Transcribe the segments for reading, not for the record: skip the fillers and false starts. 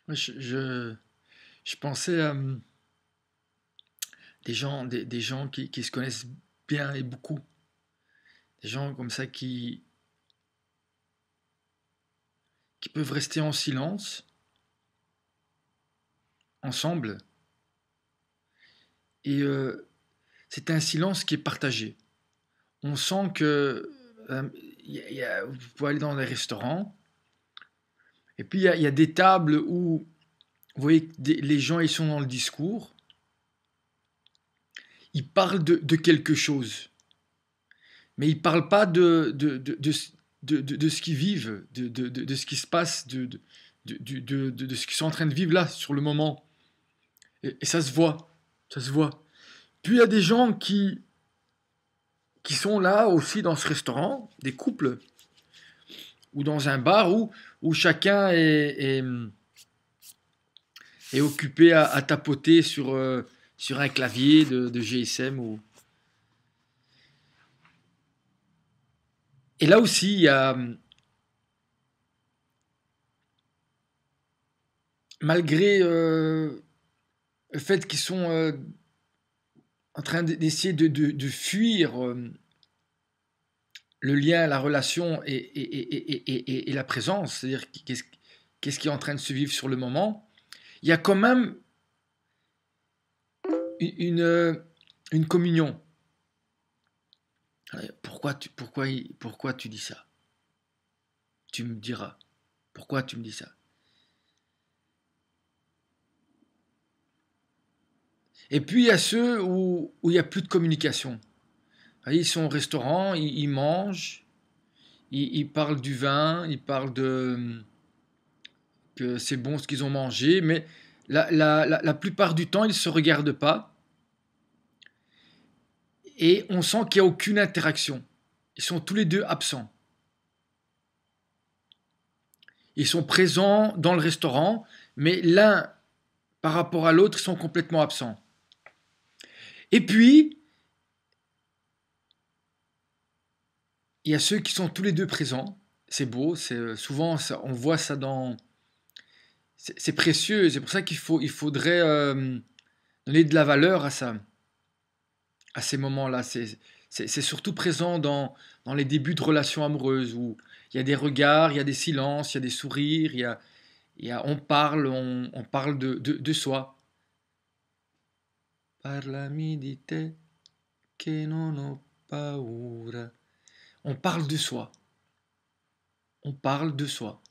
Moi, je pensais à des gens qui se connaissent bien et beaucoup. Des gens comme ça qui peuvent rester en silence, ensemble, et c'est un silence qui est partagé. On sent que vous pouvez aller dans des restaurants, et puis il y a des tables où vous voyez que les gens ils sont dans le discours, ils parlent de quelque chose, mais ils parlent pas de ce qu'ils vivent, de ce qui se passe, de ce qu'ils sont en train de vivre là, sur le moment. Et ça se voit, ça se voit. Puis il y a des gens qui sont là aussi dans ce restaurant, des couples, ou dans un bar où chacun est occupé à tapoter sur un clavier de GSM. Et là aussi, il y a, malgré le fait qu'ils sont en train d'essayer de fuir le lien, la relation et la présence, c'est-à-dire qu'est-ce qui est en train de se vivre sur le moment, il y a quand même une, une communion. Pourquoi tu dis ça? Tu me diras. Pourquoi tu me dis ça? Et puis il y a ceux où il n'y a plus de communication. Ils sont au restaurant, ils mangent, ils parlent du vin, ils parlent de que c'est bon ce qu'ils ont mangé, mais la plupart du temps, ils ne se regardent pas et on sent qu'il n'y a aucune interaction. Ils sont tous les deux absents. Ils sont présents dans le restaurant, mais l'un par rapport à l'autre, ils sont complètement absents. Et puis, il y a ceux qui sont tous les deux présents. C'est beau, souvent on voit ça dans. C'est précieux, c'est pour ça il faudrait donner de la valeur à ça, à ces moments-là. C'est surtout présent dans les débuts de relations amoureuses où il y a des regards, il y a des silences, il y a des sourires, on parle de soi. Parlami di te che non ho paura. On parle de soi. On parle de soi.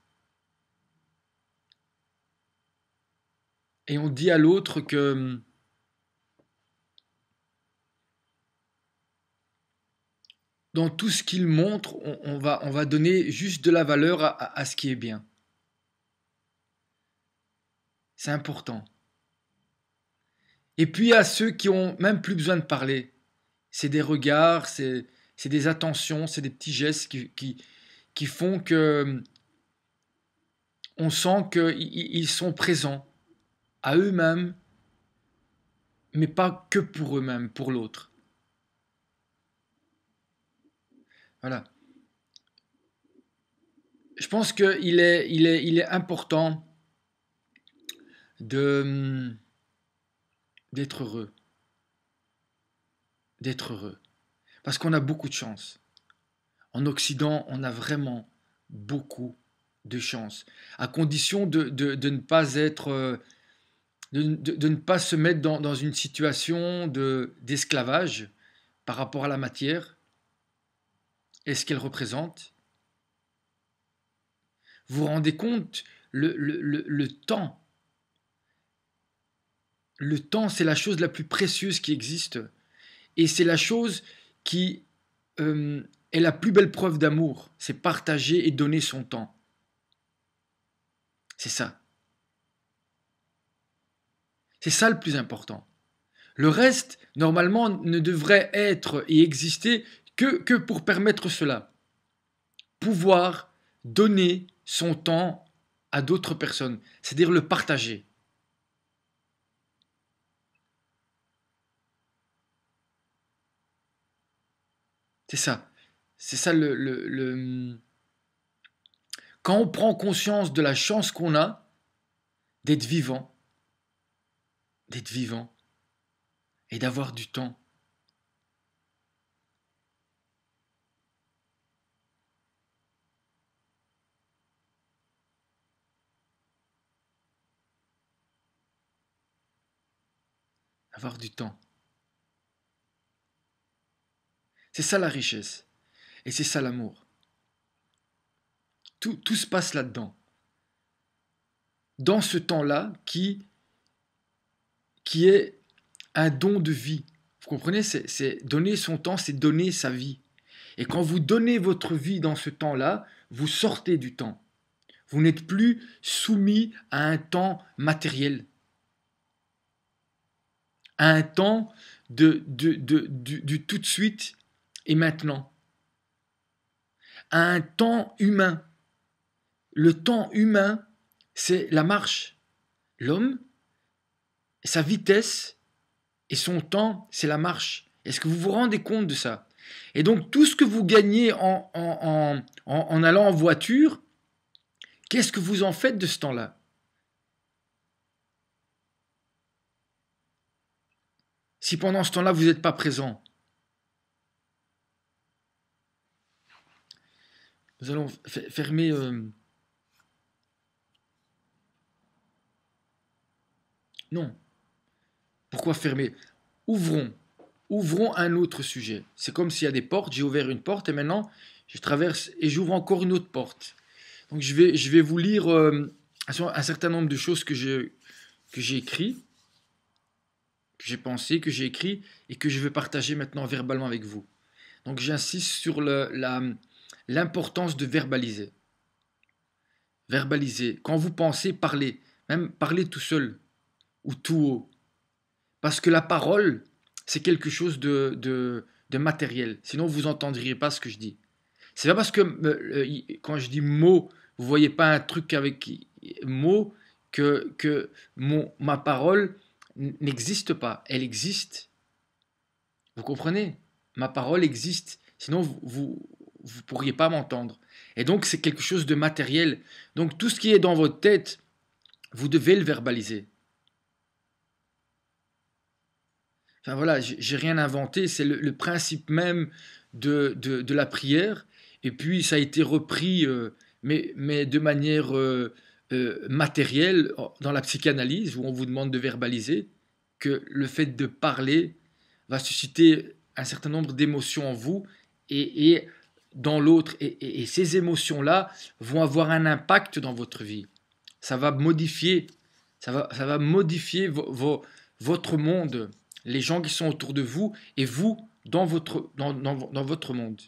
Et on dit à l'autre que dans tout ce qu'il montre, on va donner juste de la valeur à ce qui est bien. C'est important. Et puis à ceux qui ont même plus besoin de parler, c'est des regards, c'est des attentions, c'est des petits gestes qui font que on sent qu'ils sont présents à eux-mêmes, mais pas que pour eux-mêmes, pour l'autre. Voilà. Je pense qu'il est important de d'être heureux, d'être heureux, parce qu'on a beaucoup de chance. En Occident, on a vraiment beaucoup de chance, à condition de ne pas être, de ne pas se mettre dans une situation d'esclavage par rapport à la matière et ce qu'elle représente. Vous vous rendez compte, le temps, le temps, c'est la chose la plus précieuse qui existe. Et c'est la chose qui est la plus belle preuve d'amour. C'est partager et donner son temps. C'est ça. C'est ça le plus important. Le reste, normalement, ne devrait être et exister que pour permettre cela. Pouvoir donner son temps à d'autres personnes, c'est-à-dire le partager. C'est ça. C'est ça Quand on prend conscience de la chance qu'on a d'être vivant, et d'avoir du temps. Avoir du temps. C'est ça la richesse. Et c'est ça l'amour. Tout se passe là-dedans. Dans ce temps-là qui est un don de vie. Vous comprenez, c'est donner son temps, c'est donner sa vie. Et quand vous donnez votre vie dans ce temps-là, vous sortez du temps. Vous n'êtes plus soumis à un temps matériel, à un temps du tout de suite et maintenant, à un temps humain. Le temps humain, c'est la marche. L'homme, sa vitesse et son temps, c'est la marche. Est-ce que vous vous rendez compte de ça? Et donc, tout ce que vous gagnez en allant en voiture, qu'est-ce que vous en faites de ce temps-là? Si pendant ce temps-là, vous n'êtes pas présent. Nous allons fermer... Non. Pourquoi fermer? Ouvrons. Ouvrons un autre sujet. C'est comme s'il y a des portes, j'ai ouvert une porte et maintenant je traverse et j'ouvre encore une autre porte. Donc je vais vous lire un certain nombre de choses que j'ai écrit, que j'ai pensé, que j'ai écrit et que je vais partager maintenant verbalement avec vous. Donc j'insiste sur l'importance de verbaliser. Verbaliser. Quand vous pensez, parlez. Même parlez tout seul ou tout haut. Parce que la parole, c'est quelque chose de matériel. Sinon, vous n'entendriez pas ce que je dis. C'est pas parce que quand je dis mot, vous voyez pas un truc avec mot que ma parole n'existe pas. Elle existe. Vous comprenez? Ma parole existe. Sinon, vous pourriez pas m'entendre. Et donc, c'est quelque chose de matériel. Donc, tout ce qui est dans votre tête, vous devez le verbaliser. Enfin voilà, j'ai rien inventé, c'est le principe même de la prière. Et puis ça a été repris, mais de manière matérielle dans la psychanalyse, où on vous demande de verbaliser, que le fait de parler va susciter un certain nombre d'émotions en vous et dans l'autre. Et ces émotions-là vont avoir un impact dans votre vie. Ça va modifier, ça va modifier votre monde, les gens qui sont autour de vous et vous dans votre monde.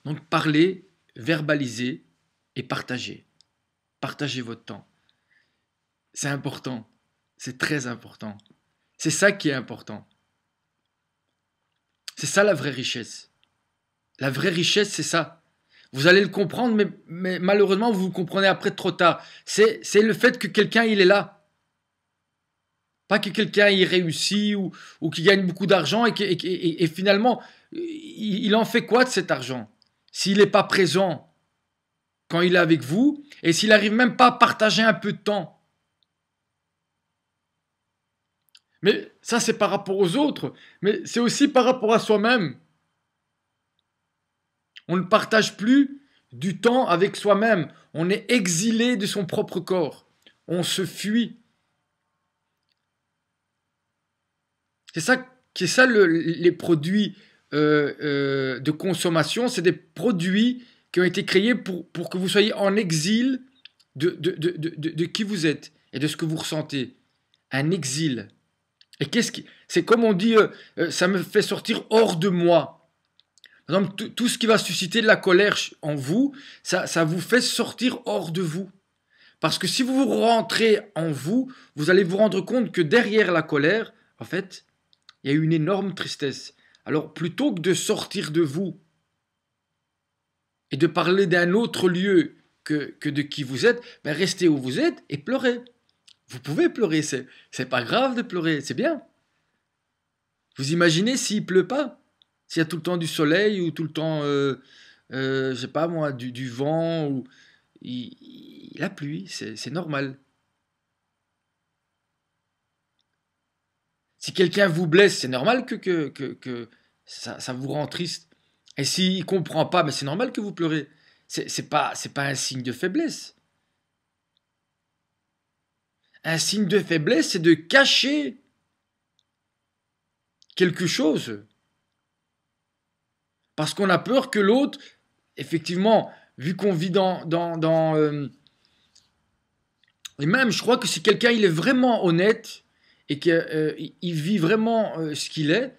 Donc parlez, verbalisez et partagez. Partagez votre temps. C'est important. C'est très important. C'est ça qui est important. C'est ça la vraie richesse. La vraie richesse, c'est ça. Vous allez le comprendre, mais malheureusement, vous le comprenez après trop tard. C'est le fait que quelqu'un, il est là. Pas que quelqu'un y réussit ou qui gagne beaucoup d'argent et finalement, il en fait quoi de cet argent? S'il n'est pas présent quand il est avec vous et s'il n'arrive même pas à partager un peu de temps. Mais ça, c'est par rapport aux autres, mais c'est aussi par rapport à soi-même. On ne partage plus du temps avec soi-même. On est exilé de son propre corps. On se fuit. C'est ça les produits de consommation. C'est des produits qui ont été créés pour que vous soyez en exil de qui vous êtes et de ce que vous ressentez. Un exil. Et c'est comme on dit, ça me fait sortir hors de moi. Par exemple, tout ce qui va susciter de la colère en vous, ça vous fait sortir hors de vous. Parce que si vous rentrez en vous, vous allez vous rendre compte que derrière la colère, en fait, il y a une énorme tristesse. Alors, plutôt que de sortir de vous et de parler d'un autre lieu que de qui vous êtes, ben restez où vous êtes et pleurez. Vous pouvez pleurer, c'est pas grave de pleurer, c'est bien. Vous imaginez s'il pleut pas? S'il y a tout le temps du soleil ou tout le temps, je sais pas moi, du vent, ou la pluie, c'est normal. Si quelqu'un vous blesse, c'est normal que ça vous rend triste. Et s'il ne comprend pas, mais c'est normal que vous pleurez. C'est pas un signe de faiblesse. Un signe de faiblesse, c'est de cacher quelque chose. Parce qu'on a peur que l'autre, effectivement, vu qu'on vit et même, je crois que si quelqu'un il est vraiment honnête et qu'il vit vraiment ce qu'il est,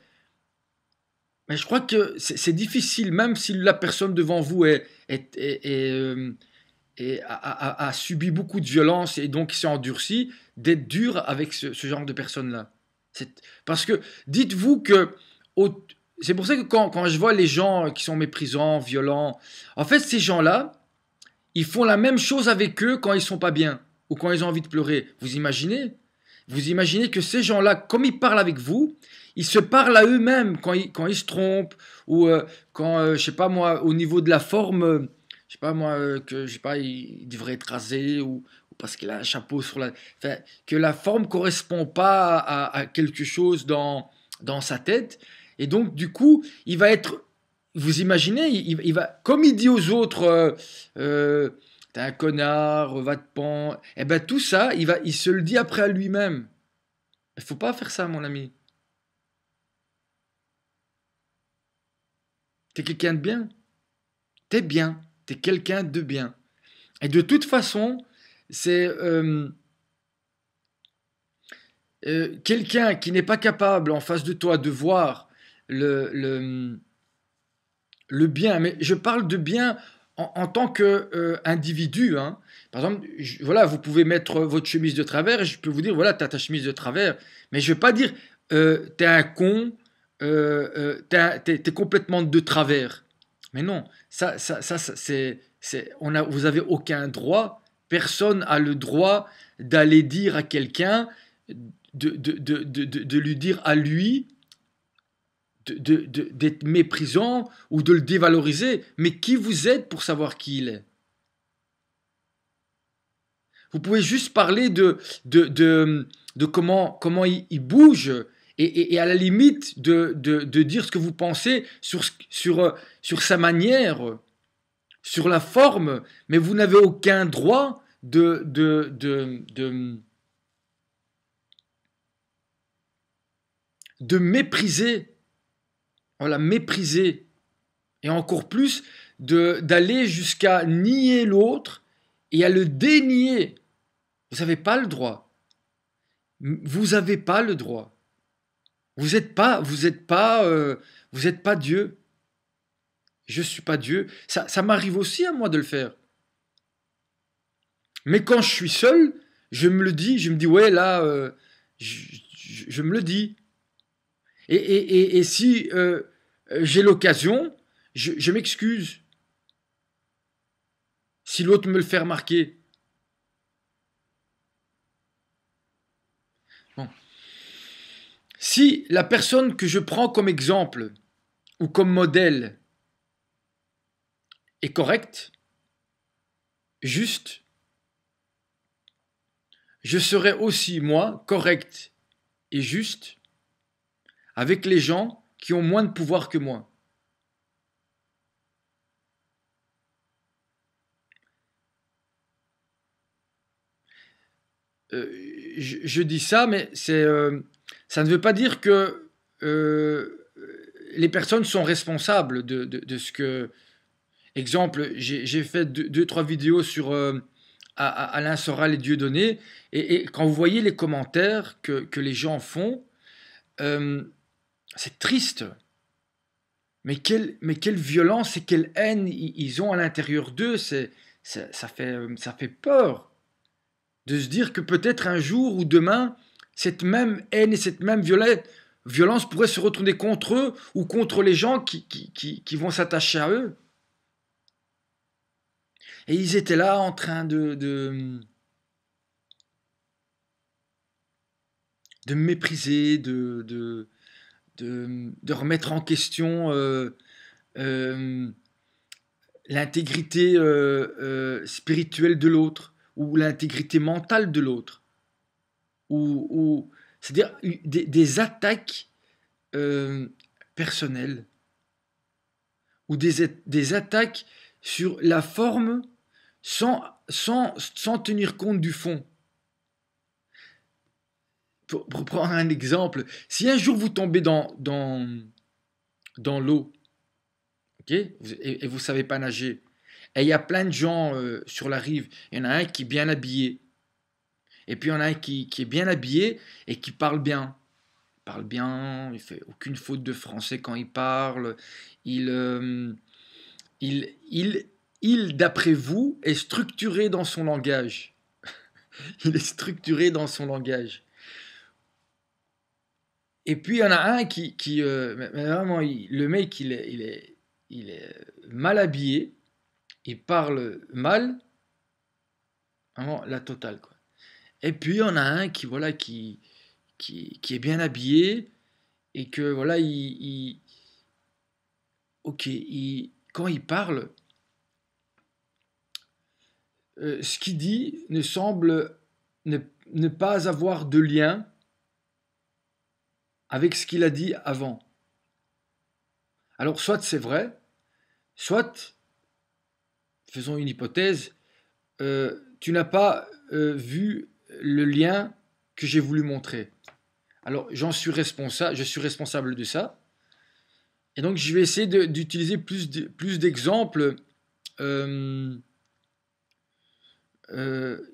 mais je crois que c'est difficile, même si la personne devant vous a subi beaucoup de violence et donc s'est endurci, d'être dur avec ce genre de personnes-là. Parce que dites-vous que c'est pour ça que quand je vois les gens qui sont méprisants, violents, en fait ces gens-là, ils font la même chose avec eux quand ils sont pas bien ou quand ils ont envie de pleurer. Vous imaginez? Vous imaginez que ces gens-là, comme ils parlent avec vous, ils se parlent à eux-mêmes quand ils se trompent ou quand, je sais pas moi, au niveau de la forme, je sais pas moi, que je sais pas, il devrait être rasé ou parce qu'il a un chapeau sur la, enfin, que la forme correspond pas à quelque chose dans sa tête et donc du coup, il va être, vous imaginez, il va, comme il dit aux autres, t'es un connard, va te pendre, et ben tout ça, il se le dit après à lui-même. Il faut pas faire ça, mon ami. T'es quelqu'un de bien. T'es bien. T'es quelqu'un de bien. Et de toute façon, c'est quelqu'un qui n'est pas capable en face de toi de voir le, le, le bien. Mais je parle de bien en tant qu'individu. Hein. Par exemple, voilà, vous pouvez mettre votre chemise de travers et je peux vous dire, voilà, t'as ta chemise de travers. Mais je ne vais pas dire, t'es un con, t'es complètement de travers. Mais non, vous avez aucun droit, personne a le droit d'aller dire à quelqu'un, de lui dire à lui, d'être méprisant ou de le dévaloriser. Mais qui vous êtes pour savoir qui il est? Vous pouvez juste parler de comment il bouge et à la limite de dire ce que vous pensez sur sa manière, sur la forme, mais vous n'avez aucun droit de mépriser, voilà, mépriser, et encore plus d'aller jusqu'à nier l'autre et à le dénier. Vous n'avez pas le droit. Vous n'avez pas le droit. Vous êtes pas Dieu. Je suis pas Dieu. Ça m'arrive aussi à moi de le faire. Mais quand je suis seul, je me le dis, je me dis, ouais, là, je me le dis. Et si j'ai l'occasion, je m'excuse. Si l'autre me le fait remarquer. Bon. Si la personne que je prends comme exemple ou comme modèle est correcte, juste, je serai aussi, moi, correct et juste avec les gens qui ont moins de pouvoir que moi. Je dis ça, mais ça ne veut pas dire que les personnes sont responsables de ce que... Exemple, j'ai fait deux, trois vidéos sur Alain Soral et Dieudonné, et quand vous voyez les commentaires que les gens font, euh, c'est triste. Mais quelle violence et quelle haine ils ont à l'intérieur d'eux, ça fait peur de se dire que peut-être un jour ou demain, cette même haine et cette même violence pourrait se retourner contre eux ou contre les gens qui vont s'attacher à eux. Et ils étaient là en train de me mépriser, de remettre en question euh, l'intégrité spirituelle de l'autre, ou l'intégrité mentale de l'autre, c'est-à-dire des attaques euh, personnelles, ou des attaques sur la forme sans tenir compte du fond. Pour prendre un exemple, si un jour vous tombez dans l'eau, ok, et vous ne savez pas nager, et il y a plein de gens sur la rive, il y en a un qui est bien habillé, et puis il y en a un qui est bien habillé et qui parle bien. Il parle bien, il fait aucune faute de français quand il parle, il, euh, il, il, il d'après vous, est structuré dans son langage. Il est structuré dans son langage. Et puis il y en a un mais vraiment, le mec, il est mal habillé, il parle mal, vraiment la totale, quoi. Et puis il y en a un voilà, qui est bien habillé et que voilà, ok, quand il parle, ce qu'il dit ne semble ne, ne pas avoir de lien avec ce qu'il a dit avant. Alors soit c'est vrai, soit, faisons une hypothèse, tu n'as pas vu le lien que j'ai voulu montrer. Alors je suis responsable de ça, et donc je vais essayer d'utiliser plus d'exemples euh,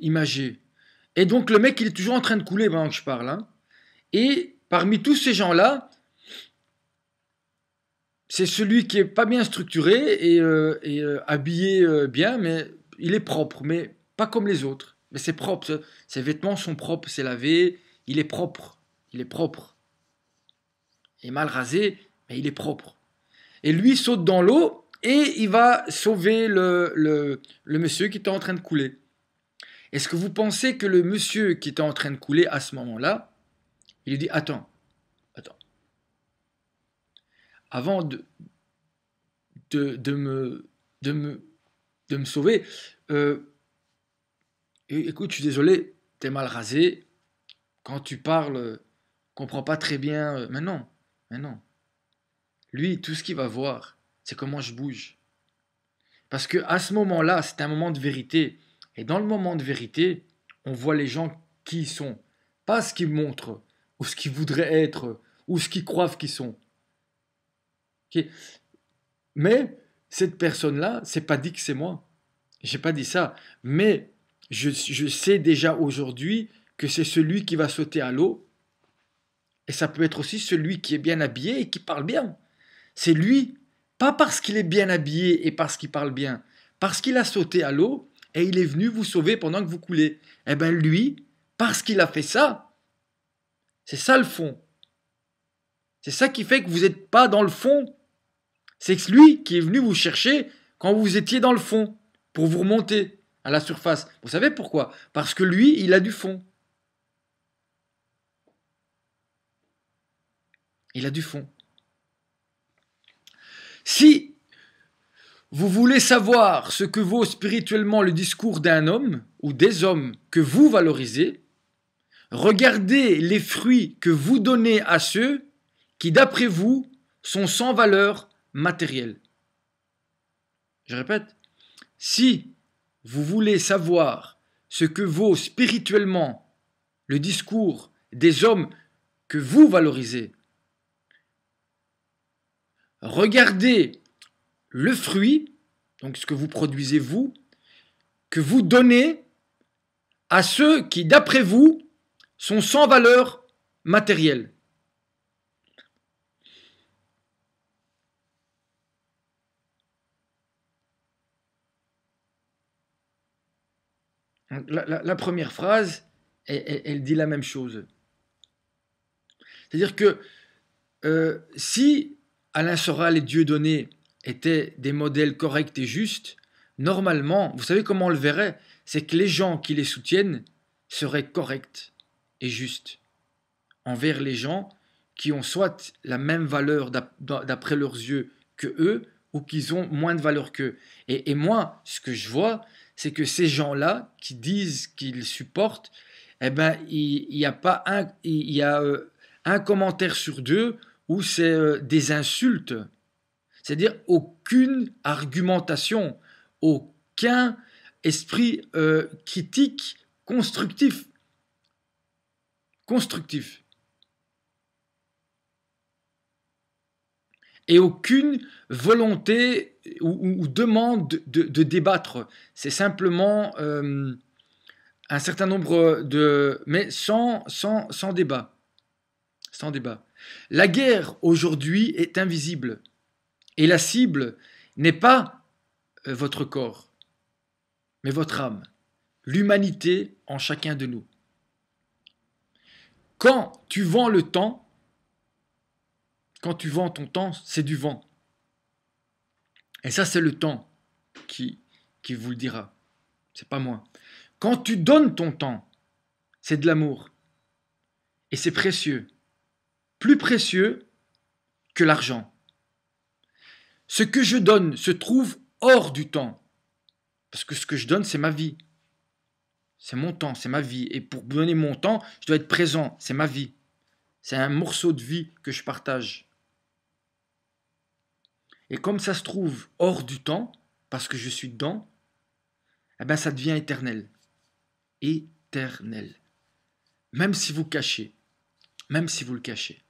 imagés. Et donc le mec il est toujours en train de couler pendant que je parle, hein. Et parmi tous ces gens-là, c'est celui qui est pas bien structuré et habillé bien, mais il est propre, mais pas comme les autres. Mais c'est propre, ses vêtements sont propres, c'est lavé, il est propre, il est propre. Il est mal rasé, mais il est propre. Et lui saute dans l'eau et il va sauver le monsieur qui était en train de couler. Est-ce que vous pensez que le monsieur qui était en train de couler à ce moment-là, il lui dit attends, attends, avant de me, de me, de me sauver, euh, écoute, je suis désolé, t'es mal rasé, quand tu parles, comprends pas très bien. Mais non. Lui, tout ce qu'il va voir, c'est comment je bouge. Parce que à ce moment-là, c'est un moment de vérité. Et dans le moment de vérité, on voit les gens qui ils sont. Pas ce qu'ils montrent, ou ce qu'ils voudraient être, ou ce qu'ils croient qu'ils sont. Ok. Mais cette personne-là, c'est pas dit que c'est moi. J'ai pas dit ça. Mais je sais déjà aujourd'hui que c'est celui qui va sauter à l'eau. Et ça peut être aussi celui qui est bien habillé et qui parle bien. C'est lui, pas parce qu'il est bien habillé et parce qu'il parle bien, parce qu'il a sauté à l'eau et il est venu vous sauver pendant que vous coulez. Eh bien lui, parce qu'il a fait ça, c'est ça le fond. C'est ça qui fait que vous n'êtes pas dans le fond. C'est lui qui est venu vous chercher quand vous étiez dans le fond, pour vous remonter à la surface. Vous savez pourquoi? Parce que lui, il a du fond. Il a du fond. Si vous voulez savoir ce que vaut spirituellement le discours d'un homme ou des hommes que vous valorisez, regardez les fruits que vous donnez à ceux qui, d'après vous, sont sans valeur matérielle. Je répète, si vous voulez savoir ce que vaut spirituellement le discours des hommes que vous valorisez, regardez le fruit, donc ce que vous produisez vous, que vous donnez à ceux qui, d'après vous, sont sans valeur matérielle. La première phrase, elle dit la même chose. C'est-à-dire que si Alain Soral et Dieudonné étaient des modèles corrects et justes, normalement, vous savez comment on le verrait? C'est que les gens qui les soutiennent seraient corrects et justes envers les gens qui ont soit la même valeur d'après leurs yeux que eux, ou qu'ils ont moins de valeur qu'eux. Et moi, ce que je vois, c'est que ces gens-là qui disent qu'ils supportent, eh ben, il n'y a pas un, il y a un commentaire sur deux où c'est des insultes. C'est-à-dire aucune argumentation, aucun esprit critique constructif. Constructif. Et aucune volonté ou demande de débattre. C'est simplement un certain nombre de... mais sans débat. Sans débat. La guerre aujourd'hui est invisible. Et la cible n'est pas votre corps, mais votre âme. L'humanité en chacun de nous. Quand tu vends le temps, quand tu vends ton temps, c'est du vent. Et ça, c'est le temps qui vous le dira. C'est pas moi. Quand tu donnes ton temps, c'est de l'amour. Et c'est précieux. Plus précieux que l'argent. Ce que je donne se trouve hors du temps. Parce que ce que je donne, c'est ma vie. C'est mon temps, c'est ma vie. Et pour donner mon temps, je dois être présent. C'est ma vie. C'est un morceau de vie que je partage. Et comme ça se trouve hors du temps, parce que je suis dedans, eh ben ça devient éternel. Éternel. Même si vous cachez. Même si vous le cachez.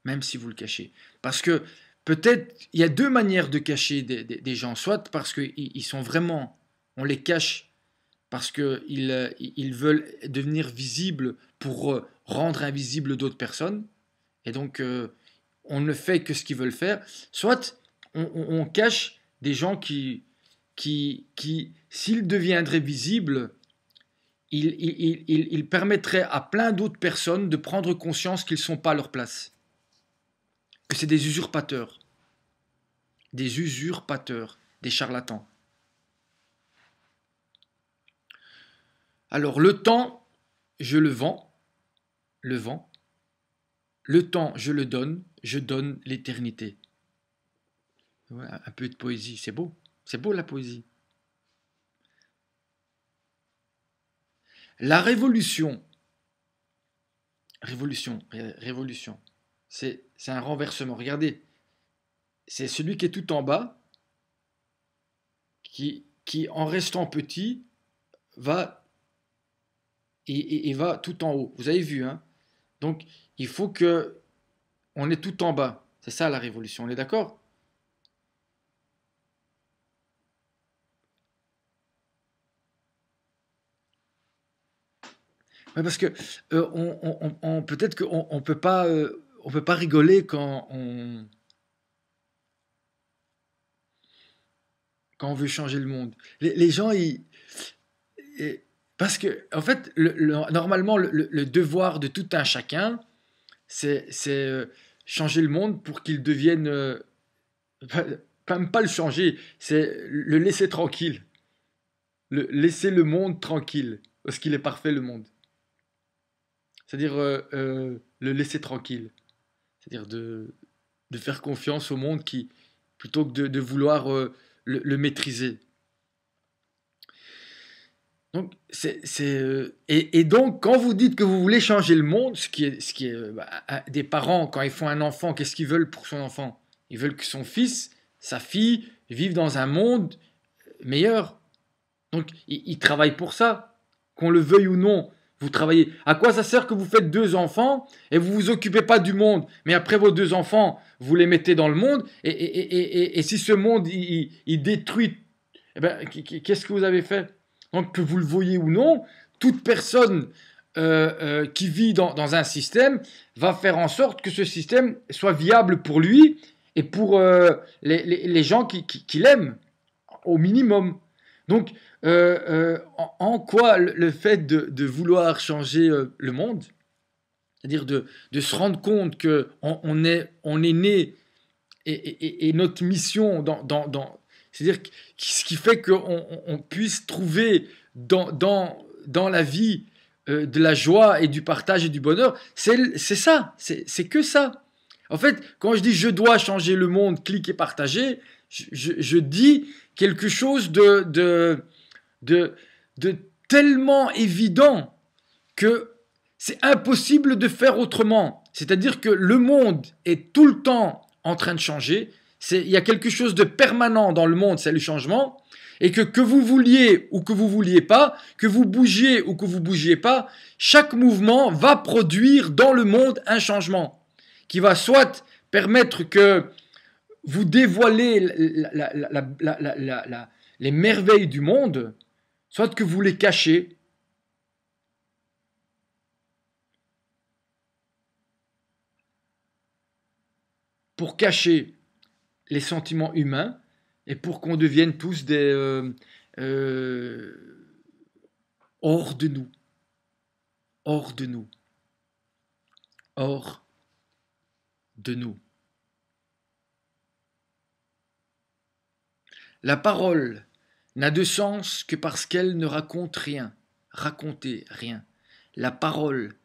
Même si vous le cachez. Parce que peut-être, il y a deux manières de cacher des gens. Soit parce qu'ils sont vraiment, on les cache parce qu'ils veulent devenir visibles pour rendre invisibles d'autres personnes. Et donc, on ne fait que ce qu'ils veulent faire. Soit on cache des gens qui s'ils deviendraient visibles, ils permettraient à plein d'autres personnes de prendre conscience qu'ils ne sont pas à leur place. Que c'est des usurpateurs. Des usurpateurs, des charlatans. Alors le temps, je le vends. Le temps, je donne l'éternité. Ouais, un peu de poésie, c'est beau la poésie. La révolution, c'est un renversement. Regardez, c'est celui qui est tout en bas, qui en restant petit, va et va tout en haut. Vous avez vu, hein? Donc, il faut que on est tout en bas. C'est ça la révolution, on est d'accord? Ouais, parce que peut-être qu'on on peut pas rigoler quand on veut changer le monde. Les gens, parce que en fait, normalement, le devoir de tout un chacun, c'est changer le monde pour qu'il devienne, pas le changer, c'est le laisser tranquille, laisser le monde tranquille, parce qu'il est parfait le monde. C'est-à-dire le laisser tranquille. C'est-à-dire de faire confiance au monde plutôt que de vouloir le maîtriser. Donc, et donc, quand vous dites que vous voulez changer le monde, ce qui est des parents, quand ils font un enfant, qu'est-ce qu'ils veulent pour son enfant? Ils veulent que son fils, sa fille, vivent dans un monde meilleur. Donc, ils travaillent pour ça, qu'on le veuille ou non. Vous travaillez. À quoi ça sert que vous faites 2 enfants et vous vous occupez pas du monde, mais après vos 2 enfants, vous les mettez dans le monde et si ce monde il détruit, eh ben, qu'est-ce que vous avez fait? Donc que vous le voyez ou non, toute personne qui vit dans un système va faire en sorte que ce système soit viable pour lui et pour les gens qui l'aiment au minimum. Donc, en quoi le fait de vouloir changer le monde, c'est-à-dire de se rendre compte qu'on est né et notre mission c'est-à-dire ce qui fait qu'on puisse trouver dans la vie de la joie et du partage et du bonheur, c'est ça, c'est que ça. En fait, quand je dis je dois changer le monde, cliquer, partager, Je dis quelque chose de tellement évident que c'est impossible de faire autrement. C'est-à-dire que le monde est tout le temps en train de changer. Il y a quelque chose de permanent dans le monde, c'est le changement. Et que vous vouliez ou que vous vouliez pas, que vous bougiez ou que vous bougiez pas, chaque mouvement va produire dans le monde un changement qui va soit permettre que vous dévoilez les merveilles du monde, soit que vous les cachez. Pour cacher les sentiments humains et pour qu'on devienne tous hors de nous, hors de nous, hors de nous. La parole n'a de sens que parce qu'elle ne raconte rien, raconter rien. La parole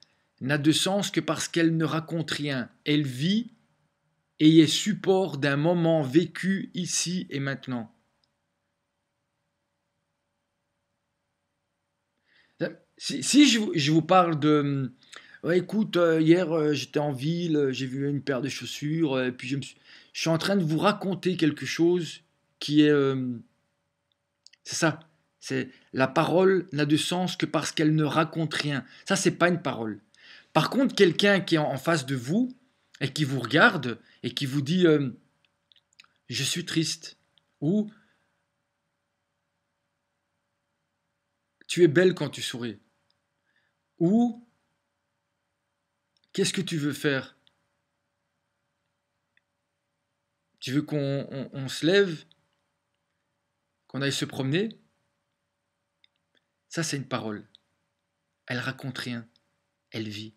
n'a de sens que parce qu'elle ne raconte rien. Elle vit et est support d'un moment vécu ici et maintenant. Si je vous parle de... Ouais, écoute, hier j'étais en ville, j'ai vu une paire de chaussures, et puis je suis en train de vous raconter quelque chose qui est... c'est ça. C'est la parole n'a de sens que parce qu'elle ne raconte rien. Ça, c'est pas une parole. Par contre, quelqu'un qui est en face de vous et qui vous regarde et qui vous dit je suis triste ou tu es belle quand tu souris ou qu'est-ce que tu veux faire? Tu veux qu'on se lève, qu'on aille se promener? Ça, c'est une parole. Elle raconte rien. Elle vit.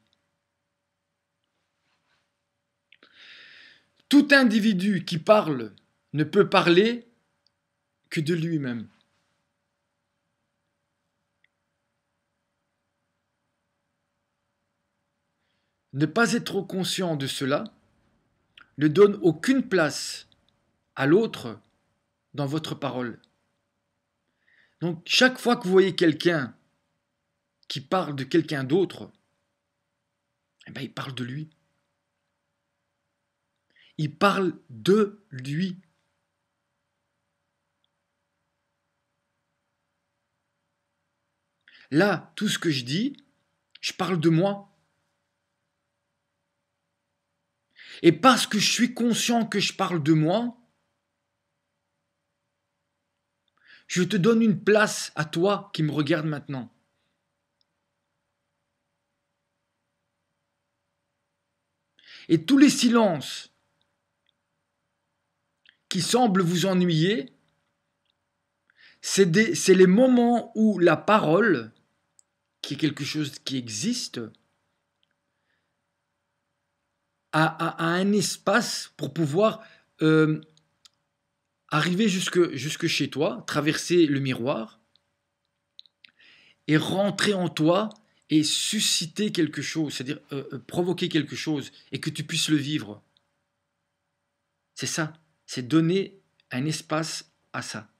Tout individu qui parle ne peut parler que de lui-même. Ne pas être conscient de cela ne donne aucune place à l'autre dans votre parole. Donc chaque fois que vous voyez quelqu'un qui parle de quelqu'un d'autre, eh ben, il parle de lui. Il parle de lui. Là, tout ce que je dis, je parle de moi. Et parce que je suis conscient que je parle de moi, je te donne une place à toi qui me regarde maintenant. Et tous les silences qui semblent vous ennuyer, c'est les moments où la parole, qui est quelque chose qui existe, a un espace pour pouvoir arriver jusque chez toi, traverser le miroir et rentrer en toi et susciter quelque chose, c'est-à-dire provoquer quelque chose et que tu puisses le vivre. C'est ça, c'est donner un espace à ça,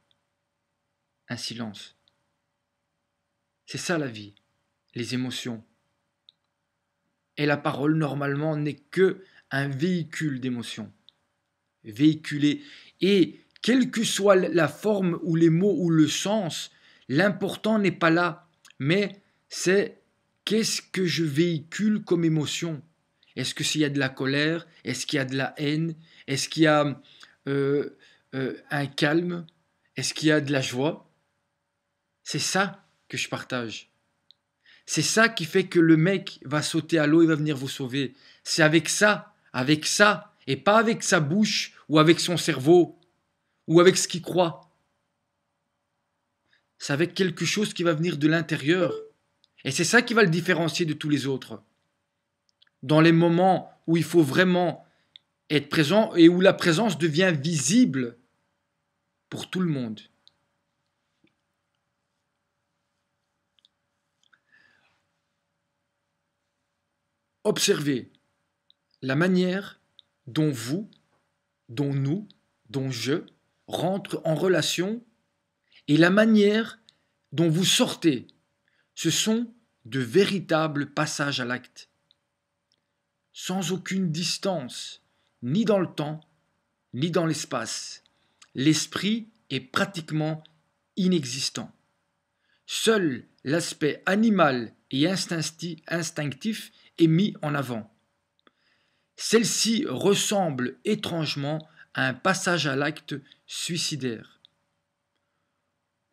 un silence. C'est ça la vie, les émotions. Et la parole, normalement, n'est que un véhicule d'émotions. Véhiculé. Et quelle que soit la forme ou les mots ou le sens, l'important n'est pas là, mais c'est qu'est-ce que je véhicule comme émotion. Est-ce qu'il y a de la colère? Est-ce qu'il y a de la haine? Est-ce qu'il y a un calme? Est-ce qu'il y a de la joie? C'est ça que je partage. C'est ça qui fait que le mec va sauter à l'eau et va venir vous sauver. C'est avec ça, et pas avec sa bouche ou avec son cerveau ou avec ce qu'il croit. C'est avec quelque chose qui va venir de l'intérieur. Et c'est ça qui va le différencier de tous les autres. Dans les moments où il faut vraiment être présent et où la présence devient visible pour tout le monde. Observez la manière dont vous, dont nous, dont je, rentre en relation et la manière dont vous sortez, ce sont de véritables passages à l'acte, sans aucune distance, ni dans le temps, ni dans l'espace. L'esprit est pratiquement inexistant. Seul l'aspect animal et instinctif est mis en avant. Celle-ci ressemble étrangement à un passage à l'acte suicidaire,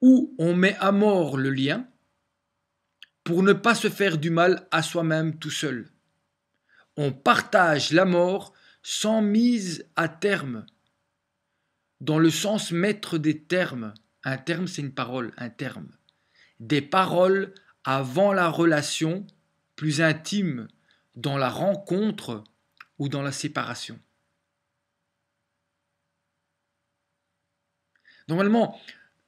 où on met à mort le lien pour ne pas se faire du mal à soi-même tout seul. On partage la mort sans mise à terme, dans le sens maître des termes. Un terme, c'est une parole, un terme. Des paroles avant la relation plus intime, dans la rencontre ou dans la séparation. Normalement,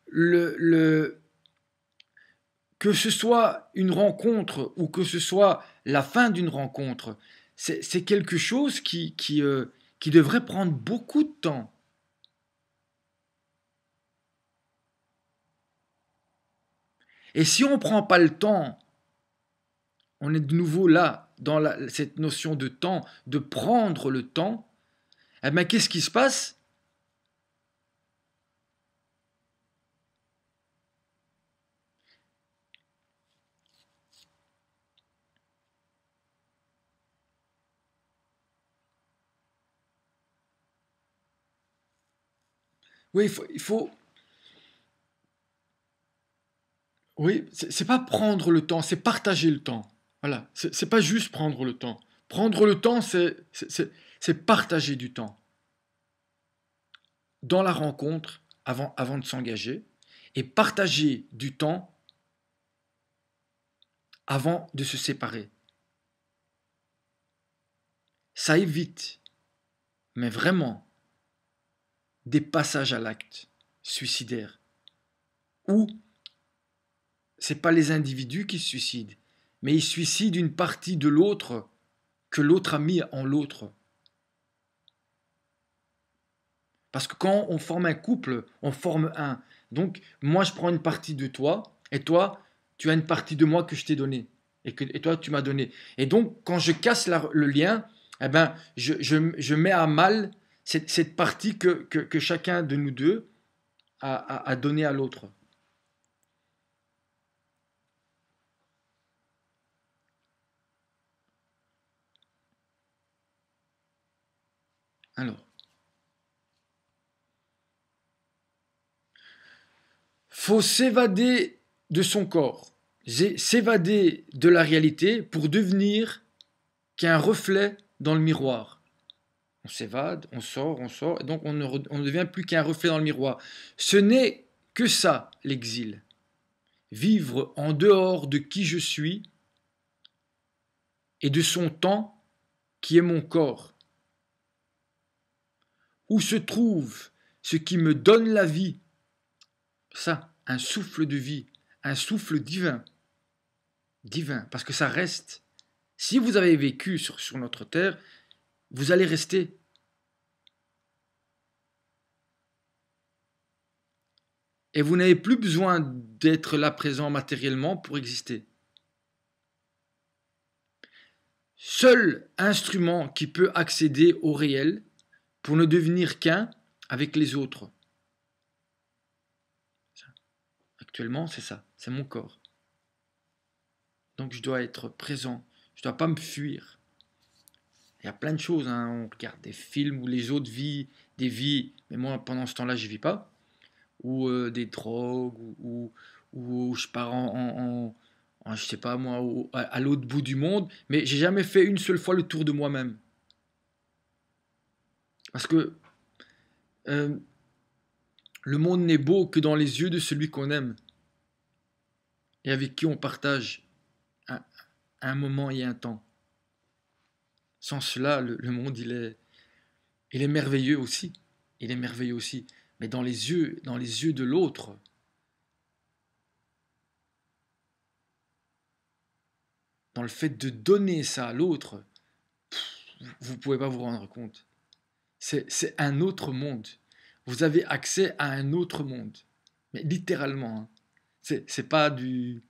que ce soit une rencontre ou que ce soit la fin d'une rencontre, c'est quelque chose qui devrait prendre beaucoup de temps. Et si on ne prend pas le temps, on est de nouveau là, dans cette notion de temps, de prendre le temps, eh bien, qu'est-ce qui se passe? Oui, oui, c'est pas prendre le temps, c'est partager le temps. Voilà, c'est pas juste prendre le temps. Prendre le temps, c'est partager du temps dans la rencontre avant de s'engager et partager du temps avant de se séparer. Ça évite, mais vraiment, des passages à l'acte suicidaires où c'est pas les individus qui se suicident, mais ils suicident une partie de l'autre que l'autre a mis en l'autre. Parce que quand on forme un couple, on forme un. Donc, moi, je prends une partie de toi, et toi, tu as une partie de moi que je t'ai donnée, et toi, tu m'as donné. Et donc, quand je casse le lien, eh ben, je mets à mal cette partie que chacun de nous deux a donnée à l'autre. Alors, faut s'évader de son corps, s'évader de la réalité pour devenir qu'un reflet dans le miroir. On s'évade, on sort, et donc on ne devient plus qu'un reflet dans le miroir. Ce n'est que ça, l'exil. Vivre en dehors de qui je suis et de son temps qui est mon corps. Où se trouve ce qui me donne la vie? Ça, un souffle de vie, un souffle divin. Divin, parce que ça reste. Si vous avez vécu sur notre terre, vous allez rester. Et vous n'avez plus besoin d'être là présent matériellement pour exister. Seul instrument qui peut accéder au réel pour ne devenir qu'un avec les autres. Actuellement, c'est ça, c'est mon corps. Donc je dois être présent, je ne dois pas me fuir. Il y a plein de choses, hein. On regarde des films où les autres vivent des vies, mais moi pendant ce temps-là, je ne vis pas. Ou des drogues, ou je pars je sais pas moi, à l'autre bout du monde, mais j'ai jamais fait une seule fois le tour de moi-même. Parce que euh, le monde n'est beau que dans les yeux de celui qu'on aime et avec qui on partage un, un moment et un temps. Sans cela, le monde, il est merveilleux aussi. Il est merveilleux aussi. Mais dans les yeux de l'autre, dans le fait de donner ça à l'autre, vous ne pouvez pas vous rendre compte. C'est un autre monde. vous avez accès à un autre monde. Mais littéralement, hein. C'est pas du...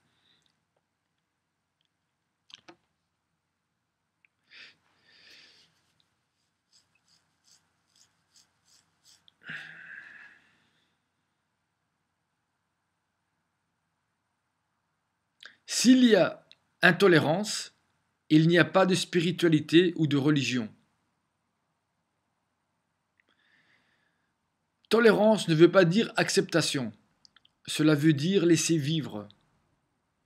S'il y a intolérance, il n'y a pas de spiritualité ou de religion. Tolérance ne veut pas dire acceptation. Cela veut dire laisser vivre,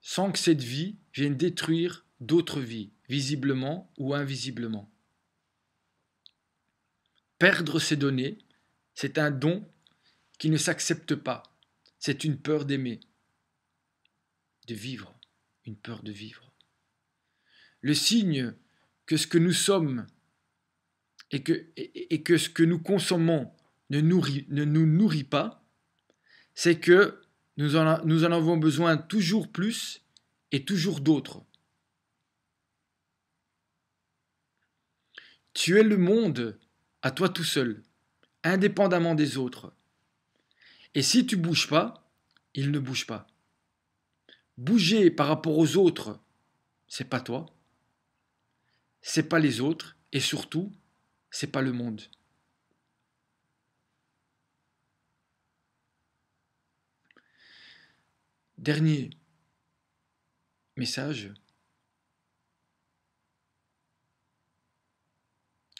sans que cette vie vienne détruire d'autres vies, visiblement ou invisiblement. Perdre ses données, c'est un don qui ne s'accepte pas. C'est une peur d'aimer, de vivre, une peur de vivre. Le signe que ce que nous sommes et que ce que nous consommons ne nous nourrit pas, c'est que nous en avons besoin toujours plus et toujours d'autres. Tu es le monde à toi tout seul, indépendamment des autres. Et si tu ne bouges pas, il ne bouge pas. Bouger par rapport aux autres, c'est pas toi, c'est pas les autres, et surtout, c'est pas le monde. Dernier message.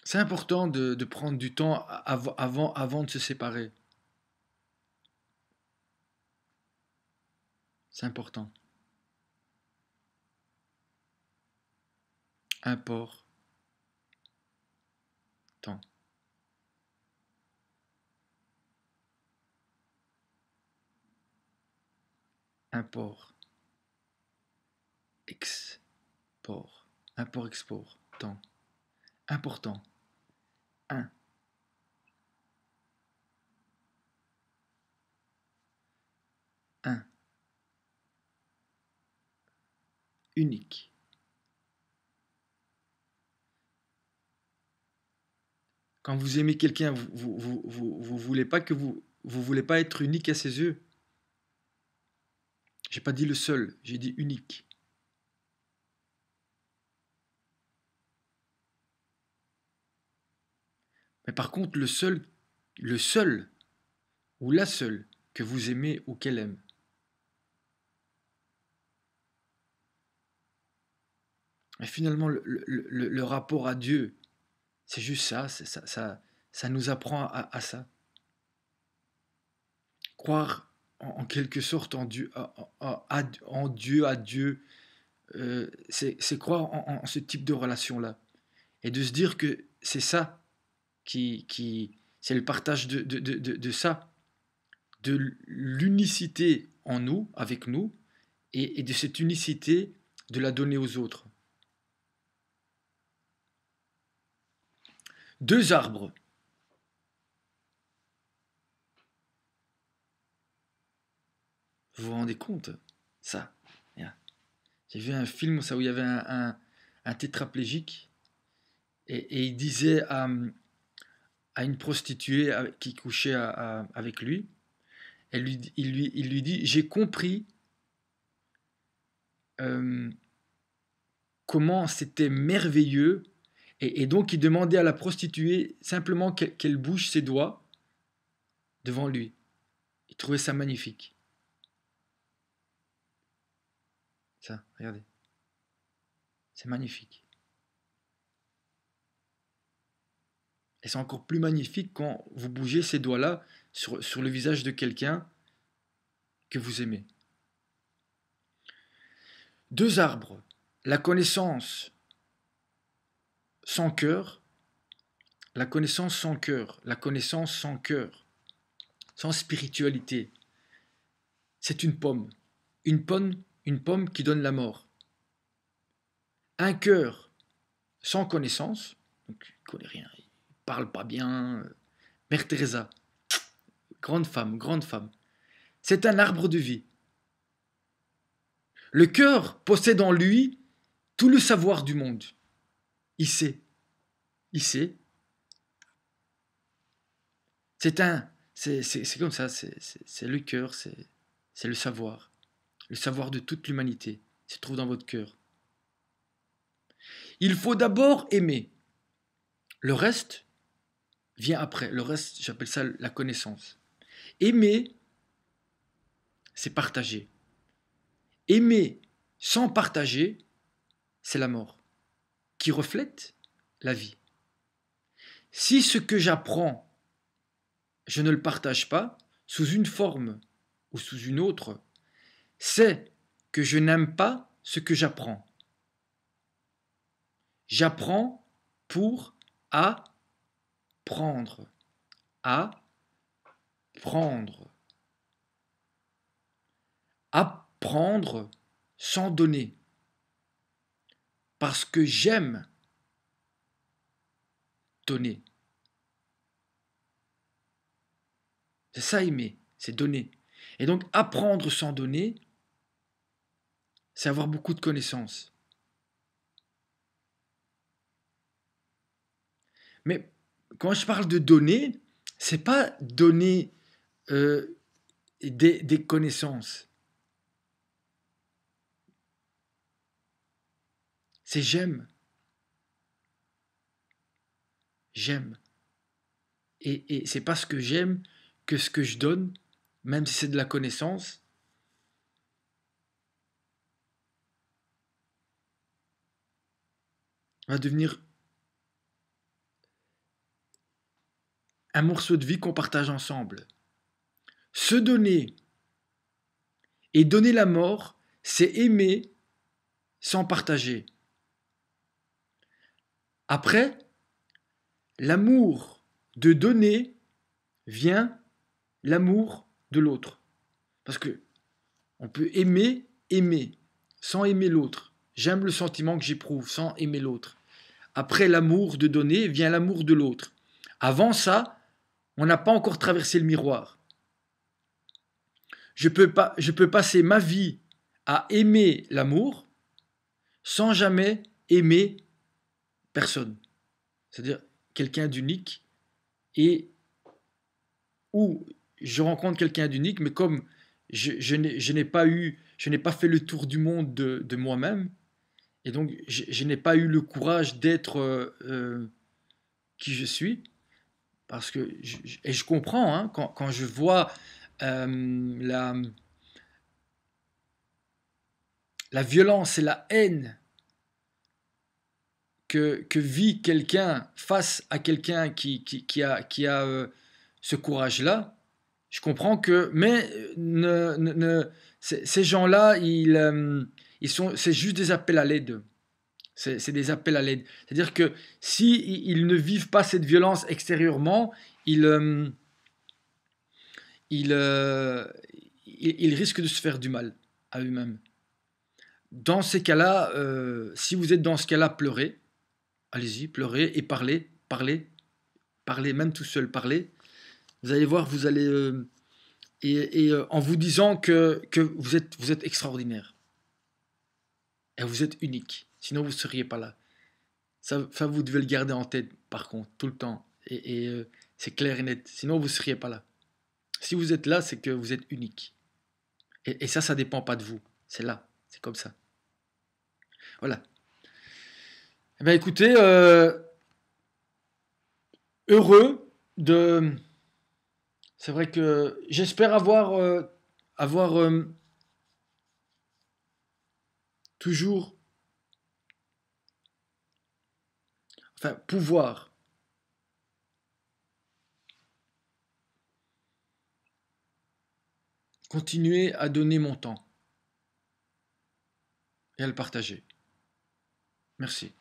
C'est important de prendre du temps avant de se séparer. C'est important. Important. Import. Export. Import-export. Temps. Important. 1. Unique. Quand vous aimez quelqu'un, vous voulez pas que vous voulez pas être unique à ses yeux. J'ai pas dit le seul, j'ai dit unique. Mais par contre, le seul ou la seule que vous aimez ou qu'elle aime. Mais finalement, le rapport à Dieu, c'est juste ça, ça nous apprend à ça. Croire en quelque sorte en Dieu, en Dieu, à Dieu, c'est croire en ce type de relation-là. Et de se dire que c'est ça c'est le partage de ça, de l'unicité en nous, avec nous, et de cette unicité de la donner aux autres. 2 arbres. Vous vous rendez compte? Ça. J'ai vu un film où il y avait un tétraplégique et il disait à une prostituée qui couchait avec lui, il lui dit, j'ai compris comment c'était merveilleux, et donc il demandait à la prostituée simplement qu'elle bouge ses doigts devant lui. Il trouvait ça magnifique. Ça, regardez. C'est magnifique. Et c'est encore plus magnifique quand vous bougez ces doigts-là sur le visage de quelqu'un que vous aimez. 2 arbres. La connaissance sans cœur, la connaissance sans cœur, la connaissance sans cœur, sans spiritualité. C'est une pomme. Une pomme qui donne la mort. Un cœur sans connaissance, donc il ne connaît rien, il ne parle pas bien. Mère Teresa, grande femme. C'est un arbre de vie. Le cœur possède en lui tout le savoir du monde. Il sait. C'est C'est comme ça, c'est le cœur, c'est le savoir. Le savoir de toute l'humanité se trouve dans votre cœur. Il faut d'abord aimer. Le reste vient après. Le reste, j'appelle ça la connaissance. Aimer, c'est partager. Aimer sans partager, c'est la mort, qui reflète la vie. Si ce que j'apprends, je ne le partage pas, sous une forme ou sous une autre, c'est que je n'aime pas ce que j'apprends. J'apprends pour apprendre. Apprendre. Apprendre sans donner. Parce que j'aime donner. C'est ça aimer, c'est donner. Et donc apprendre sans donner, c'est avoir beaucoup de connaissances. Mais quand je parle de donner, c'est pas donner des connaissances. C'est j'aime. J'aime. Et c'est parce que j'aime que ce que je donne, même si c'est de la connaissance, va devenir un morceau de vie qu'on partage ensemble. Se donner et donner la mort, c'est aimer sans partager. Après, l'amour de donner vient l'amour de l'autre. Parce que on peut aimer sans aimer l'autre. J'aime le sentiment que j'éprouve sans aimer l'autre. Après l'amour de donner vient l'amour de l'autre. Avant ça, on n'a pas encore traversé le miroir. Je peux passer ma vie à aimer l'amour sans jamais aimer personne. C'est-à-dire quelqu'un d'unique et où je rencontre quelqu'un d'unique, mais comme je n'ai pas fait le tour du monde de moi-même, et donc je n'ai pas eu le courage d'être qui je suis, parce que et je comprends hein, quand je vois la violence et la haine que vit quelqu'un face à quelqu'un qui a ce courage-là, je comprends que, mais ces gens-là, c'est juste des appels à l'aide. C'est des appels à l'aide. C'est-à-dire que si ils ne vivent pas cette violence extérieurement, ils, euh, ils, euh, ils risquent de se faire du mal à eux-mêmes. Dans ces cas-là, si vous êtes dans ce cas-là, pleurez. Allez-y, pleurez et parlez, parlez, parlez, même tout seul, parlez. Vous allez voir, vous allez... en vous disant que vous êtes extraordinaire. Et vous êtes unique. Sinon, vous ne seriez pas là. Ça, vous devez le garder en tête, par contre, tout le temps. C'est clair et net. Sinon, vous ne seriez pas là. Si vous êtes là, c'est que vous êtes unique. Et ça ne dépend pas de vous. C'est là. C'est comme ça. Voilà. Eh bien, écoutez, heureux de... C'est vrai que j'espère avoir toujours, enfin, pouvoir continuer à donner mon temps et à le partager. Merci.